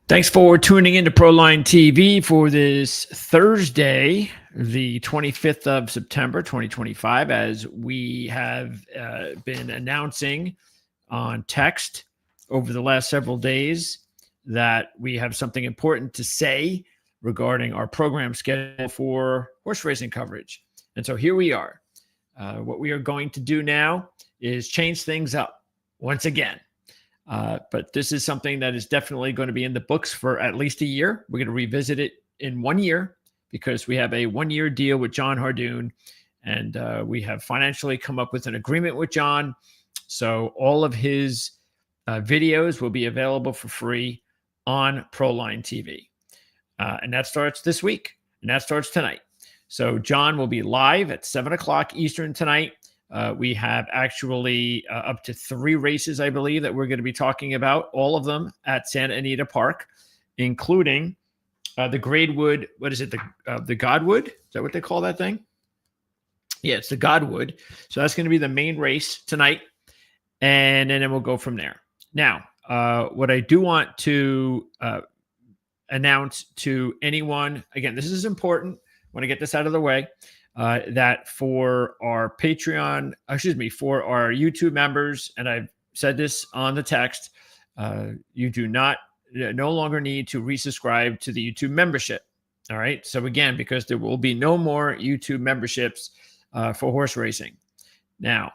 Thanks for tuning in to Proline TV for this Thursday, the 25th of September, 2025, as we have been announcing on text over the last several days that we have something important to say regarding our program schedule for horse racing coverage. And so here we are. What we are going to do now is change things up once again. But this is something that is definitely going to be in the books for at least a year. We're going to revisit it in 1 year because we have a 1-year deal with John Hardoon, and we have financially come up with an agreement with John. So all of his videos will be available for free on Proline TV. And that starts this week, and that starts tonight. So John will be live at 7 o'clock Eastern tonight. We have actually up to 3 races, I believe, that we're going to be talking about, all of them at Santa Anita Park, including the Gradewood. What is it? The Godwood? Is that what they call that thing? Yeah, it's the Godwood. So that's going to be the main race tonight. And then we'll go from there. Now, what I do want to announce to anyone, again, this is important. I want to get this out of the way. That for our Patreon, for our YouTube members, and I've said this on the text, you do no longer need to resubscribe to the YouTube membership. All right. So again, because there will be no more YouTube memberships for horse racing. Now,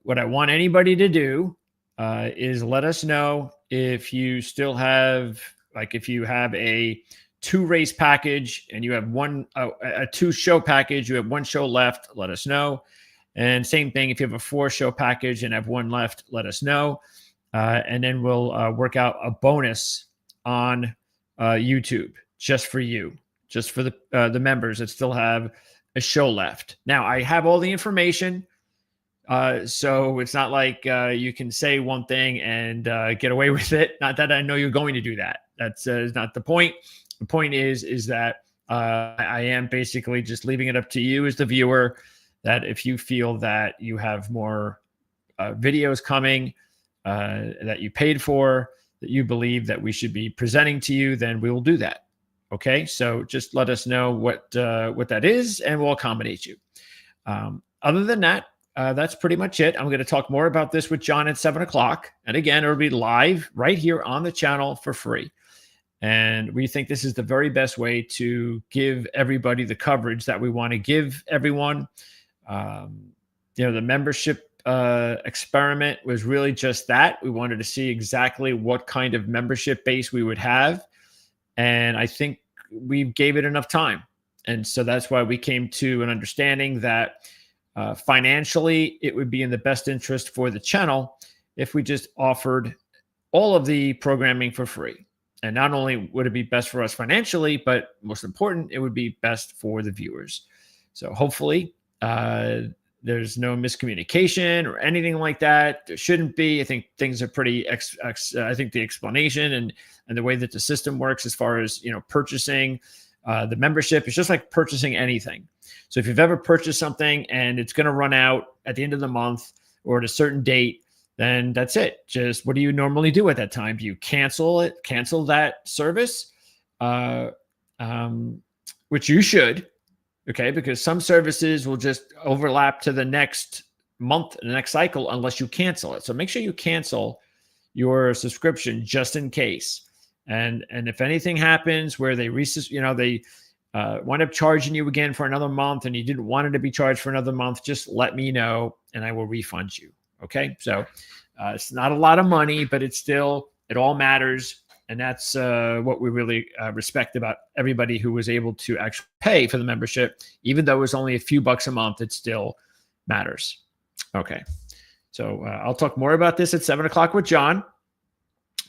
what I want anybody to do is let us know if you still have, if you have a 2-race package and you have a 2-show package, you have 1 show left, let us know. And same thing, if you have a 4-show package and have 1 left, let us know. And then we'll work out a bonus on YouTube just for you, just for the members that still have a show left. Now, I have all the information. So it's not like you can say one thing and get away with it. Not that I know you're going to do that. That's not the point. The point is that I am basically just leaving it up to you as the viewer, that if you feel that you have more videos coming that you paid for, that you believe that we should be presenting to you, then we will do that. Okay, so just let us know what that is, and we'll accommodate you. Other than that, that's pretty much it. I'm going to talk more about this with John at 7 o'clock. And again, it'll be live right here on the channel for free. And we think this is the very best way to give everybody the coverage that we want to give everyone. The membership experiment was really just that. We wanted to see exactly what kind of membership base we would have. And I think we gave it enough time. And so that's why we came to an understanding that financially, it would be in the best interest for the channel if we just offered all of the programming for free. And not only would it be best for us financially, but most important, it would be best for the viewers. So hopefully there's no miscommunication or anything like that. There shouldn't be. I think things are pretty, I think the explanation and the way that the system works as far as, purchasing the membership is just like purchasing anything. So if you've ever purchased something and it's going to run out at the end of the month or at a certain date, then that's it. Just what do you normally do at that time? Do you cancel that service? Which you should, okay? Because some services will just overlap to the next month, the next cycle, unless you cancel it. So make sure you cancel your subscription just in case. And if anything happens where they wind up charging you again for another month and you didn't want it to be charged for another month, just let me know and I will refund you. Okay, so it's not a lot of money, but it all matters. And that's what we really respect about everybody who was able to actually pay for the membership. Even though it was only a few bucks a month, it still matters. Okay, so I'll talk more about this at 7 o'clock with John,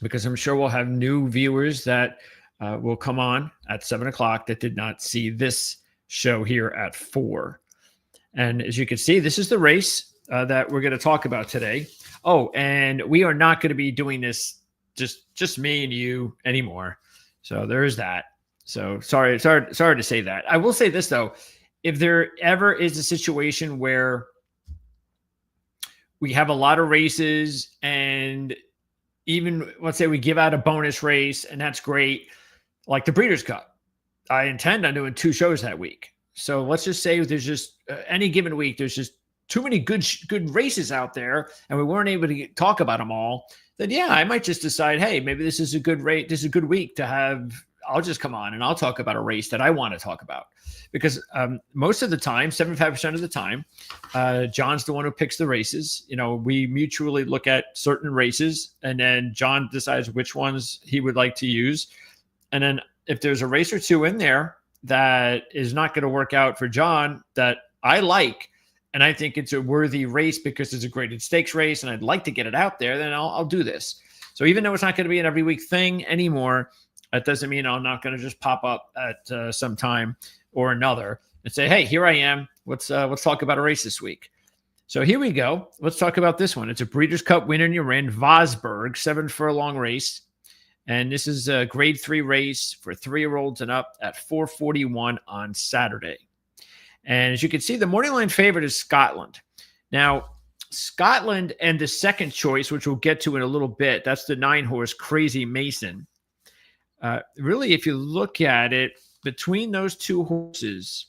because I'm sure we'll have new viewers that will come on at 7 o'clock that did not see this show here at 4. And as you can see, this is the race that we're going to talk about today. Oh, and we are not going to be doing this just me and you anymore. So there's that. So sorry to say that. I will say this though, if there ever is a situation where we have a lot of races and even let's say we give out a bonus race, and that's great, like the Breeders' Cup. I intend on doing 2 shows that week. So let's just say there's just any given week, there's just too many good races out there, and we weren't able to talk about them all. Then yeah, I might just decide, hey, maybe this is a good rate. This is a good week to have. I'll just come on and I'll talk about a race that I want to talk about, because most of the time, 75% of the time, John's the one who picks the races. You know, we mutually look at certain races, and then John decides which ones he would like to use. And then if there's a race or two in there that is not going to work out for John that I like, and I think it's a worthy race because it's a graded stakes race and I'd like to get it out there, then I'll do this. So even though it's not going to be an every week thing anymore, that doesn't mean I'm not going to just pop up at some time or another and say, hey, here I am. Let's talk about a race this week. So here we go. Let's talk about this one. It's a Breeders' Cup winner in your in Vosburgh, 7 furlong race. And this is a grade 3 race for 3-year-olds and up at 441 on Saturday. And as you can see, the morning line favorite is Scotland. Now, Scotland and the second choice, which we'll get to in a little bit, that's the 9-horse Crazy Mason. Really, if you look at it, between those 2 horses,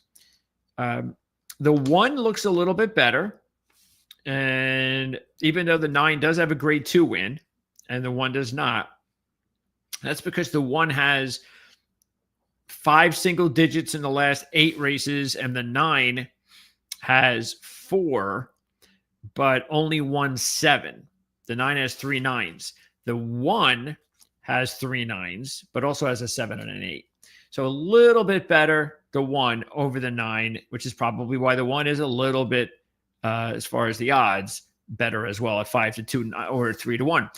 the 1 looks a little bit better. And even though the 9 does have a grade 2 win and the 1 does not, that's because the 1 has 5 single digits in the last 8 races, and the 9 has 4, but only 1 7. The 9 has 3 9s. The 1 has 3 9s, but also has a 7 and an 8. So a little bit better, the 1 over the 9, which is probably why the 1 is a little bit, as far as the odds, better as well at 5-2 or 3-1.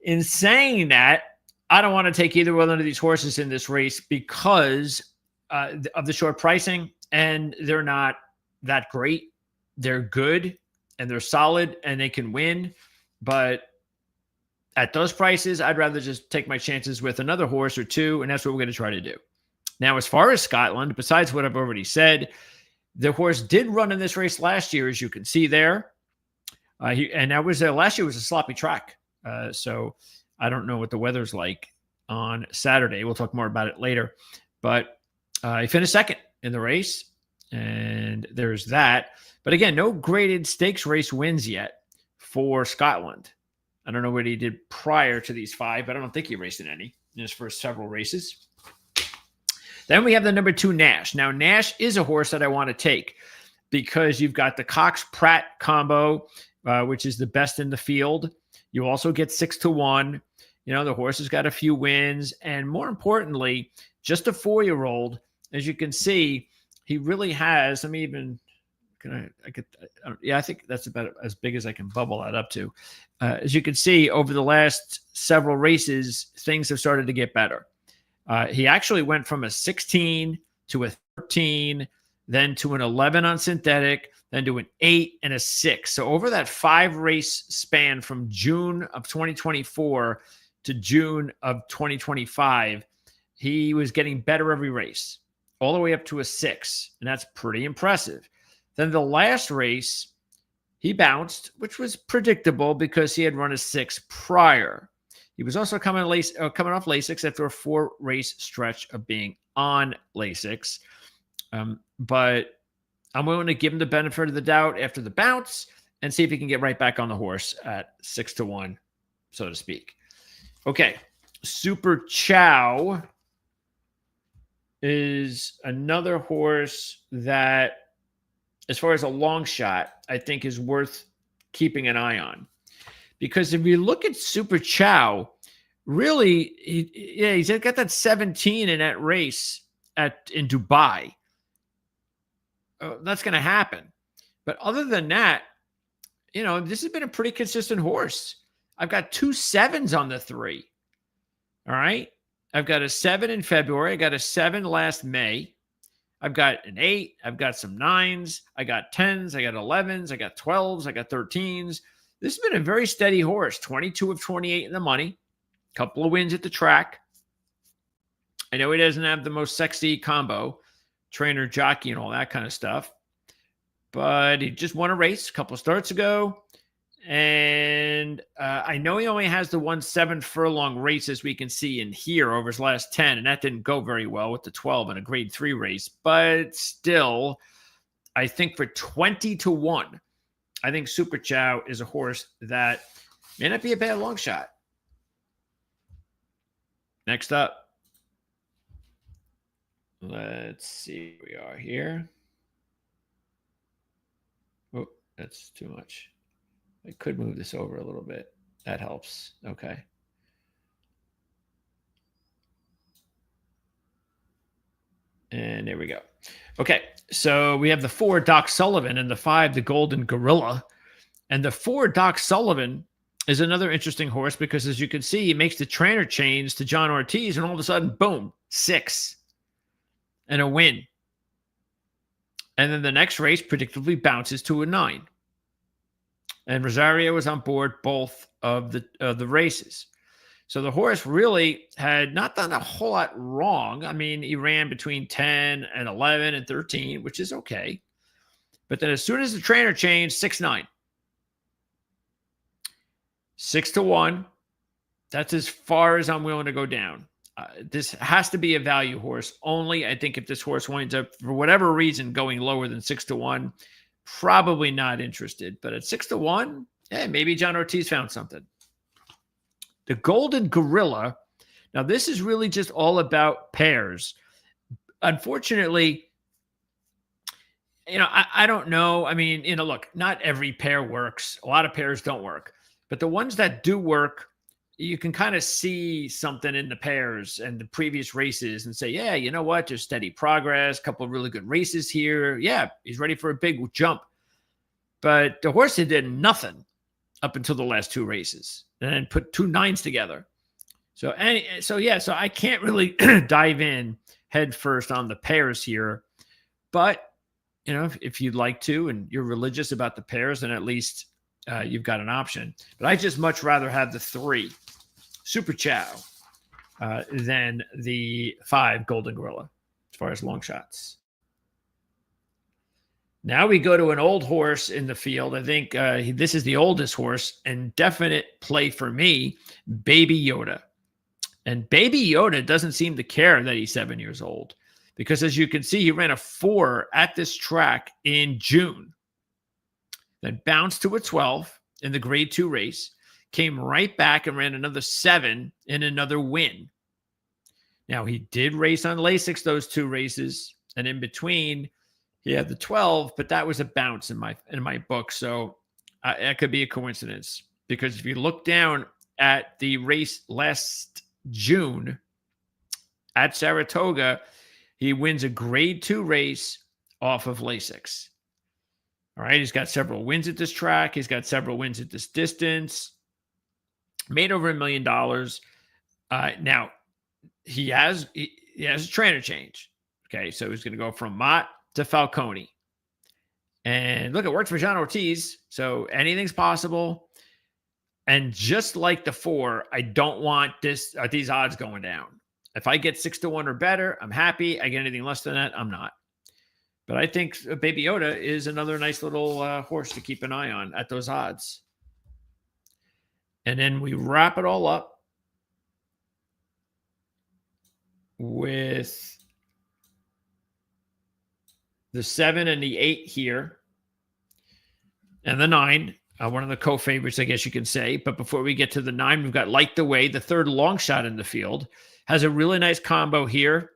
In saying that, I don't want to take either one of these horses in this race because of the short pricing, and they're not that great. They're good and they're solid and they can win, but at those prices, I'd rather just take my chances with another horse or 2, and that's what we're going to try to do. Now, as far as Scotland, besides what I've already said, the horse did run in this race last year, as you can see there. And that was last year was a sloppy track. So I don't know what the weather's like on Saturday. We'll talk more about it later. But he finished second in the race, and there's that. But again, no graded stakes race wins yet for Scotland. I don't know what he did prior to these 5, but I don't think he raced in any in his first several races. Then we have the number 2, Nash. Now, Nash is a horse that I want to take because you've got the Cox-Pratt combo, which is the best in the field. You also get 6-1. You know, the horse has got a few wins. And more importantly, just a 4-year-old, as you can see, he really has, let me even, I think that's about as big as I can bubble that up to. As you can see, over the last several races, things have started to get better. He actually went from a 16 to a 13, then to an 11 on synthetic, then to an 8 and a 6. So over that 5-race span from June of 2024 to June of 2025, he was getting better every race, all the way up to a 6. And that's pretty impressive. Then the last race, he bounced, which was predictable because he had run a 6 prior. He was also coming off Lasix after a 4-race stretch of being on Lasix. But I'm willing to give him the benefit of the doubt after the bounce and see if he can get right back on the horse at 6-1, so to speak. Okay, Super Chow is another horse that, as far as a long shot, I think is worth keeping an eye on. Because if you look at Super Chow, really, he's got that 17 in that race in Dubai. That's going to happen. But other than that, you know, this has been a pretty consistent horse. I've got 2 7s on the 3. All right. I've got a 7 in February. I got a 7 last May. I've got an 8. I've got some 9s. I got 10s. I got 11s. I got 12s. I got 13s. This has been a very steady horse. 22 of 28 in the money. Couple of wins at the track. I know he doesn't have the most sexy combo, trainer, jockey, and all that kind of stuff. But he just won a race a couple of starts ago. And I know he only has the 1 7 furlong race, as we can see in here, over his last 10. And that didn't go very well with the 12 in a grade 3 race. But still, I think for 20-1, I think Super Chow is a horse that may not be a bad long shot. Next up, let's see where we are here. Oh, that's too much. I could move this over a little bit. That helps. Okay. And there we go. Okay, so we have the 4, Doc Sullivan, and the 5, the Golden Gorilla. And the 4, Doc Sullivan, is another interesting horse because, as you can see, he makes the trainer change to John Ortiz, and all of a sudden, boom, 6 and a win. And then the next race predictably bounces to a 9. And Rosario was on board both of the races. So the horse really had not done a whole lot wrong. I mean, he ran between 10 and 11 and 13, which is okay. But then as soon as the trainer changed, 6-9. 6-1. That's as far as I'm willing to go down. This has to be a value horse only. I think if this horse winds up, for whatever reason, going lower than 6-1, probably not interested. But at 6-1, maybe John Ortiz found something. The Golden Gorilla. Now, this is really just all about pairs. Unfortunately, I don't know. I mean, look, not every pair works. A lot of pairs don't work. But the ones that do work, you can kind of see something in the pairs and the previous races and say, yeah, you know what? Just steady progress, a couple of really good races here. Yeah, he's ready for a big jump. But the horse did nothing up until the last 2 races and then put 2 9s together. So I can't really dive in head first on the pairs here. But, if you'd like to and you're religious about the pairs, then at least you've got an option. But I just much rather have the 3, Super Chow, than the 5, Golden Gorilla, as far as long shots. Now we go to an old horse in the field. I think this is the oldest horse and definite play for me, Baby Yoda. And Baby Yoda doesn't seem to care that he's 7 years old because, as you can see, he ran a 4 at this track in June. Then bounced to a 12 in the grade 2 race, came right back and ran another 7 in another win. Now, he did race on Lasix those 2 races, and in between, he had the 12, but that was a bounce in my book. So that could be a coincidence because if you look down at the race last June at Saratoga, he wins a grade 2 race off of Lasix. All right, he's got several wins at this track. He's got several wins at this distance. Made over $1 million. Now, he has a trainer change. Okay, so he's going to go from Mott to Falcone. And look, it worked for John Ortiz. So anything's possible. And just like the 4, I don't want these odds going down. If I get 6-1 or better, I'm happy. I get anything less than that, I'm not. But I think Baby Yoda is another nice little horse to keep an eye on at those odds. And then we wrap it all up with the 7 and the 8 here, and the 9, one of the co-favorites, I guess you can say. But before we get to the 9, we've got Light the Way, the 3rd long shot in the field. Has a really nice combo here.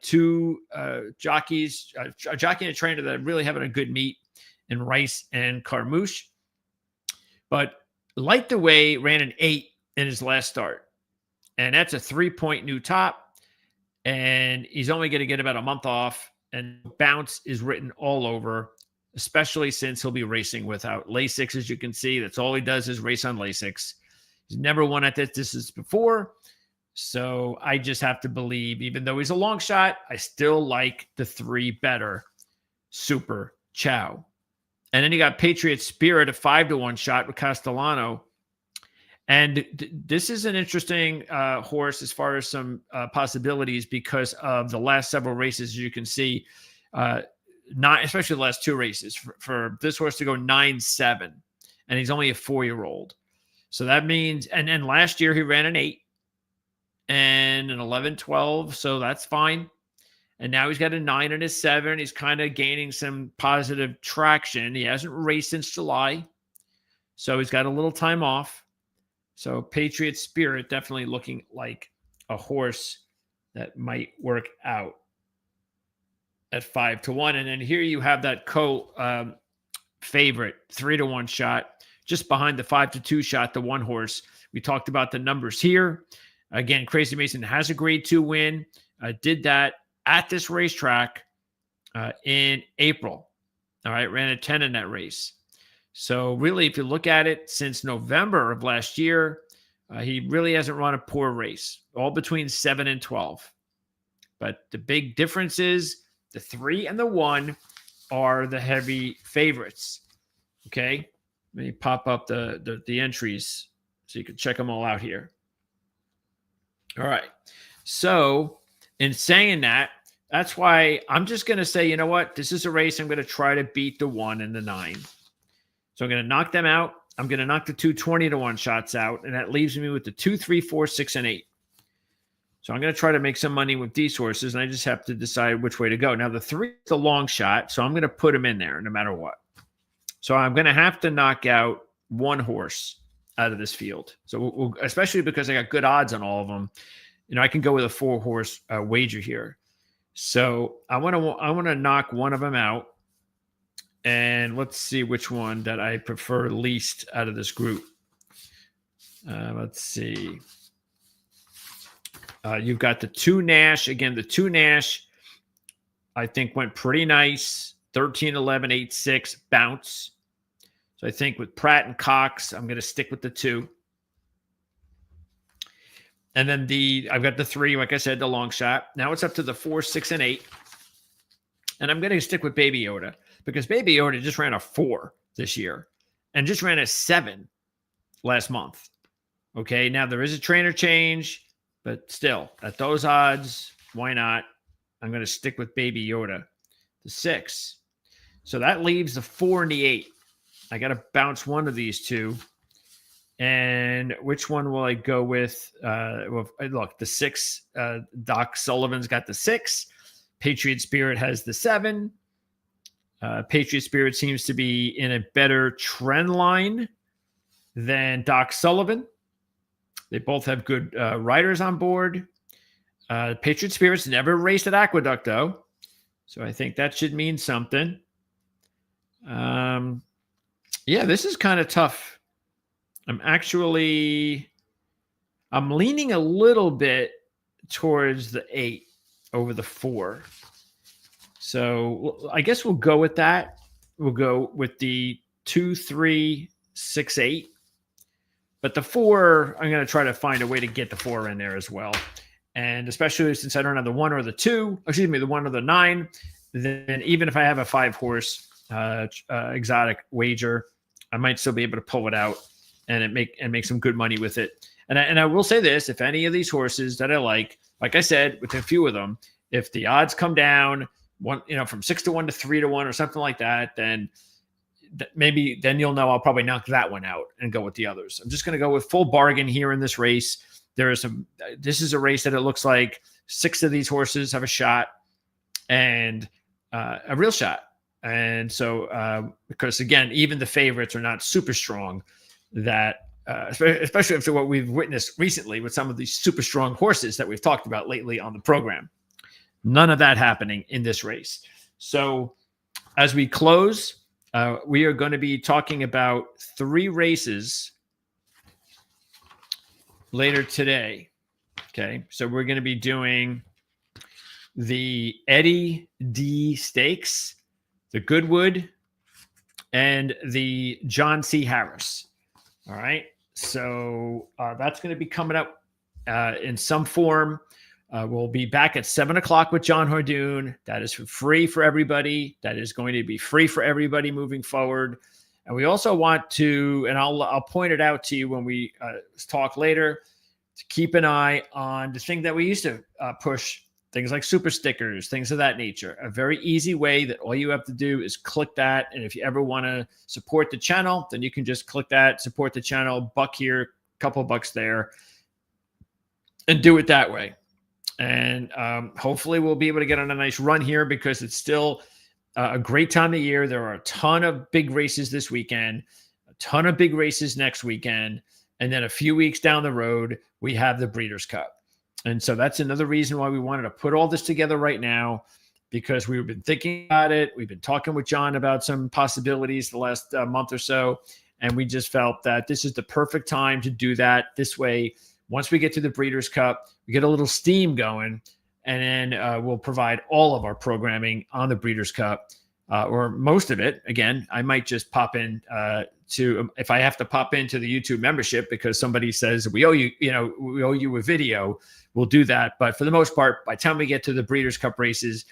2 jockeys, a jockey and a trainer that are really having a good meet in Rice and Carmouche. But Light the Way ran an 8 in his last start. And that's a 3-point new top. And he's only going to get about a month off. And bounce is written all over, especially since he'll be racing without Lasix, as you can see. That's all he does is race on Lasix. He's never won at this distance before. So I just have to believe, even though he's a long shot, I still like the 3 better, Super Chow. And then you got Patriot Spirit, a 5-1 shot with Castellano. And this is an interesting horse as far as some possibilities because of the last several races, as you can see, not especially the last 2 races, for this horse to go 9-7 and he's only a 4-year-old. So that means, and then last year he ran an 8 and an 11, 12. So that's fine. And now he's got a 9 and a 7. He's kind of gaining some positive traction. He hasn't raced since July. So he's got a little time off. So Patriot Spirit definitely looking like a horse that might work out at 5-1. And then here you have that favorite 3-1 shot just behind the 5-2 shot, the one horse. We talked about the numbers here. Again, Crazy Mason has a grade 2 win. Did that at this racetrack in April. All right, ran a 10 in that race. So really, if you look at it since November of last year, he really hasn't run a poor race, all between 7 and 12. But the big difference is the 3 and the 1 are the heavy favorites. Okay, let me pop up the entries so you can check them all out here. All right, so in saying that, that's why I'm just going to say, you know what? This is a race I'm going to try to beat the 1 and the 9. So I'm going to knock them out. I'm going to knock the 2 20-1 shots out, and that leaves me with the 2, 3, 4, 6, and 8. So I'm going to try to make some money with these horses, and I just have to decide which way to go. Now, the 3 is the long shot, so I'm going to put them in there no matter what. So I'm going to have to knock out one horse out of this field. So especially because I got good odds on all of them, I can go with a 4-horse wager here. So I want to knock one of them out, and let's see which one that I prefer least out of this group. Let's see. You've got the 2 Nash. Again, the 2 Nash, I think, went pretty nice. 13, 11, 8, 6, bounce. So I think with Pratt and Cox, I'm going to stick with the 2. And then I've got the 3, like I said, the long shot. Now it's up to the 4, 6, and 8. And I'm going to stick with Baby Yoda because Baby Yoda just ran a 4 this year and just ran a 7 last month. Okay, now there is a trainer change, but still, at those odds, why not? I'm going to stick with Baby Yoda, the 6. So that leaves the 4 and the 8. I got to bounce one of these two. And which one will I go with? Look, the 6. Doc Sullivan's got the 6. Patriot Spirit has the 7. Patriot Spirit seems to be in a better trend line than Doc Sullivan. They both have good riders on board. Patriot Spirit's never raced at Aqueduct, though. So I think that should mean something. Yeah, this is kind of tough. I'm leaning a little bit towards the 8 over the 4. So I guess we'll go with that. We'll go with the 2, 3, 6, 8. But the 4, I'm going to try to find a way to get the 4 in there as well. And especially since I don't have the 1 or the 2, the 1 or the 9, then even if I have a 5-horse exotic wager, I might still be able to pull it out and make some good money with it. And I will say this: if any of these horses that I like I said, with a few of them, if the odds come down from 6-1 to 3-1 or something like that, then maybe you'll know I'll probably knock that one out and go with the others. I'm just going to go with full bargain here in this race. This is a race that it looks like 6 of these horses have a shot and a real shot. And so, because again, even the favorites are not super strong, that especially after what we've witnessed recently with some of these super strong horses that we've talked about lately on the program. None of that happening in this race. So as we close, we are going to be talking about 3 races later today. Okay. So we're going to be doing the Eddie D Stakes, the Goodwood, and the John C. Harris. All right. So that's going to be coming up in some form. We'll be back at 7:00 with John Hardoon. That is free for everybody. That is going to be free for everybody moving forward. And we also want to, and I'll point it out to you when we talk later, to keep an eye on the thing that we used to push things like super stickers, things of that nature. A very easy way that all you have to do is click that. And if you ever want to support the channel, then you can just click that, support the channel, $1 here, couple bucks there, and do it that way. And hopefully we'll be able to get on a nice run here, because it's still a great time of year. There are a ton of big races this weekend, a ton of big races next weekend. And then a few weeks down the road, we have the Breeders' Cup. And so that's another reason why we wanted to put all this together right now, because we've been thinking about it. We've been talking with John about some possibilities the last month or so. And we just felt that this is the perfect time to do that. This way, once we get to the Breeders' Cup, we get a little steam going, and then we'll provide all of our programming on the Breeders' Cup, or most of it. Again, I might just pop in if I have to pop into the YouTube membership because somebody says we owe you, we owe you a video, we'll do that. But for the most part, by the time we get to the Breeders' Cup races,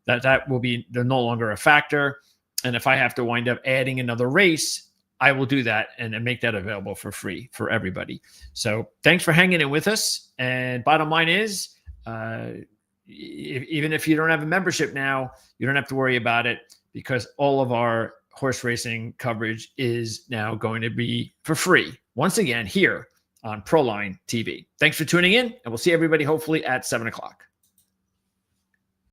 that will be, they're no longer a factor. And if I have to wind up adding another race, I will do that and make that available for free for everybody. So thanks for hanging in with us. And bottom line is, even if you don't have a membership now, you don't have to worry about it, because all of our horse racing coverage is now going to be for free, once again, here on Proline TV. Thanks for tuning in, and we'll see everybody hopefully at 7 o'clock.